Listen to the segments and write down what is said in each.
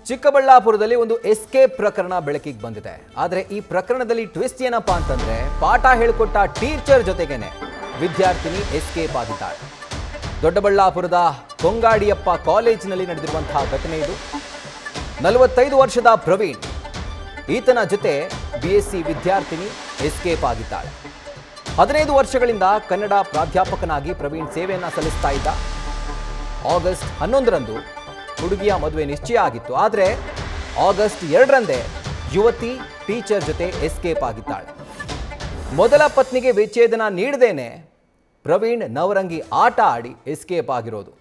ಚಿಕ್ಕಬಳ್ಳಾಪುರದಲ್ಲಿ ಒಂದು ಎಸ್ಕೇಪ್ ಪ್ರಕರಣ ಬೆಳಕಿಗೆ ಬಂದಿದೆ. ಆದರೆ ಈ ಪ್ರಕರಣದಲ್ಲಿ ಟ್ವಿಸ್ಟ್ ಏನಪ್ಪಾ ಅಂತಂದ್ರೆ ಪಾಠ ಹೇಳಿಕೊಟ್ಟ ಟೀಚರ್ ಜೊತೆಗೇನೆ ವಿದ್ಯಾರ್ಥಿನಿ ಎಸ್ಕೇಪ್ ಆಗಿದ್ದಾಳೆ. ದೊಡ್ಡಬಳ್ಳಾಪುರದ ಕೊಂಗಾಡಿಯಪ್ಪ ಕಾಲೇಜಿನಲ್ಲಿ ನಡೆದಿರುವಂತಹ ಘಟನೆ ಇದು. 45 ವರ್ಷದ ಪ್ರವೀಣ್ ಈತನ ಜೊತೆ ಬಿಎಸ್ಸಿ ವಿದ್ಯಾರ್ಥಿನಿ ಎಸ್ಕೇಪ್ ಆಗಿದ್ದಾಳೆ. 15 ವರ್ಷಗಳಿಂದ ಕನ್ನಡ ಪ್ರಾಧ್ಯಾಪಕನಾಗಿ ಪ್ರವೀಣ್ ಸೇವೆಯನ್ನು ಸಲ್ಲಿಸ್ತಾ ಇದ್ದ. ಆಗಸ್ಟ್ 11ರಂದು ಹುಡುಗಿಯ ಮದುವೆ ನಿಶ್ಚಯ ಆಗಿತ್ತು. ಆದರೆ ಆಗಸ್ಟ್ 2ರಂದೇ ಯುವತಿ ಟೀಚರ್ ಜೊತೆ ಎಸ್ಕೇಪ್ ಆಗಿದ್ದಾಳೆ. ಮೊದಲ ಪತ್ನಿಗೆ ವಿಚ್ಛೇದನ ನೀಡದೇನೆ ಪ್ರವೀಣ್ ನವರಂಗಿ ಆಟ ಆಡಿ ಎಸ್ಕೇಪ್ ಆಗಿರೋದು.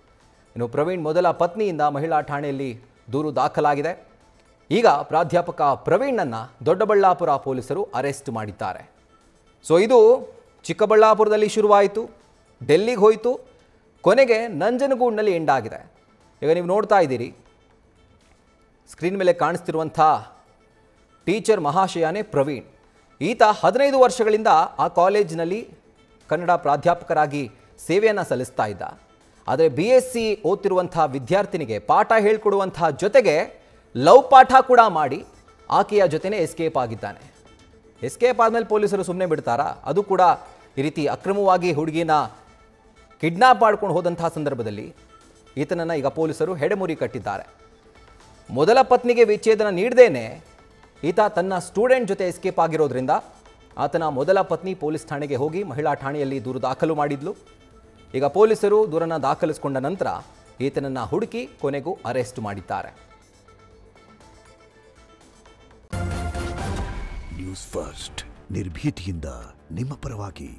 ಇನ್ನು ಪ್ರವೀಣ್ ಮೊದಲ ಪತ್ನಿಯಿಂದ ಮಹಿಳಾ ಠಾಣೆಯಲ್ಲಿ ದೂರು ದಾಖಲಾಗಿದೆ. ಈಗ ಪ್ರಾಧ್ಯಾಪಕ ಪ್ರವೀಣ್ನನ್ನು ದೊಡ್ಡಬಳ್ಳಾಪುರ ಪೊಲೀಸರು ಅರೆಸ್ಟ್ ಮಾಡಿದ್ದಾರೆ. ಸೊ ಇದು ಚಿಕ್ಕಬಳ್ಳಾಪುರದಲ್ಲಿ ಶುರುವಾಯಿತು, ಡೆಲ್ಲಿಗೆ ಹೋಯಿತು, ಕೊನೆಗೆ ನಂಜನಗೂಡಿನಲ್ಲಿ ಎಂಡ್ ಆಗಿದೆ. ಈಗ ನೀವು ನೋಡ್ತಾ ಇದ್ದೀರಿ ಸ್ಕ್ರೀನ್ ಮೇಲೆ ಕಾಣಿಸ್ತಿರುವಂಥ ಟೀಚರ್ ಮಹಾಶಯನೇ ಪ್ರವೀಣ್. ಈತ 15 ವರ್ಷಗಳಿಂದ ಆ ಕಾಲೇಜಿನಲ್ಲಿ ಕನ್ನಡ ಪ್ರಾಧ್ಯಾಪಕರಾಗಿ ಸೇವೆಯನ್ನು ಸಲ್ಲಿಸ್ತಾ ಇದ್ದ. ಆದರೆ BSc ಓದ್ತಿರುವಂಥ ವಿದ್ಯಾರ್ಥಿನಿಗೆ ಪಾಠ ಹೇಳ್ಕೊಡುವಂಥ ಜೊತೆಗೆ ಲವ್ ಪಾಠ ಕೂಡ ಮಾಡಿ ಆಕೆಯ ಜೊತೆನೇ ಎಸ್ಕೇಪ್ ಆಗಿದ್ದಾನೆ. ಎಸ್ಕೇಪ್ ಆದಮೇಲೆ ಪೊಲೀಸರು ಸುಮ್ಮನೆ ಬಿಡ್ತಾರಾ? ಅದು ಕೂಡ ಈ ರೀತಿ ಅಕ್ರಮವಾಗಿ ಹುಡುಗಿನ ಕಿಡ್ನಾಪ್ ಮಾಡ್ಕೊಂಡು ಹೋದಂತಹ ಸಂದರ್ಭದಲ್ಲಿ ಈತನನ್ನು ಈಗ ಪೊಲೀಸರು ಹೆಡೆಮುರಿ ಕಟ್ಟಿದ್ದಾರೆ. ಮೊದಲ ಪತ್ನಿಗೆ ವಿಚ್ಛೇದನ ನೀಡದೇನೆ ಈತ ತನ್ನ ಸ್ಟೂಡೆಂಟ್ ಜೊತೆ ಎಸ್ಕೇಪ್ ಆಗಿರೋದ್ರಿಂದ ಆತನ ಮೊದಲ ಪತ್ನಿ ಪೊಲೀಸ್ ಠಾಣೆಗೆ ಹೋಗಿ ಮಹಿಳಾ ಠಾಣೆಯಲ್ಲಿ ದೂರು ದಾಖಲು ಮಾಡಿದ್ಲು. ಈಗ ಪೊಲೀಸರು ದೂರನ್ನು ದಾಖಲಿಸಿಕೊಂಡ ನಂತರ ಈತನನ್ನು ಹುಡುಕಿ ಕೊನೆಗೂ ಅರೆಸ್ಟ್ ಮಾಡಿದ್ದಾರೆ. ನ್ಯೂಸ್ ಫಸ್ಟ್ ನಿರ್ಭೀತಿಯಿಂದ ನಿಮ್ಮ ಪರವಾಗಿ.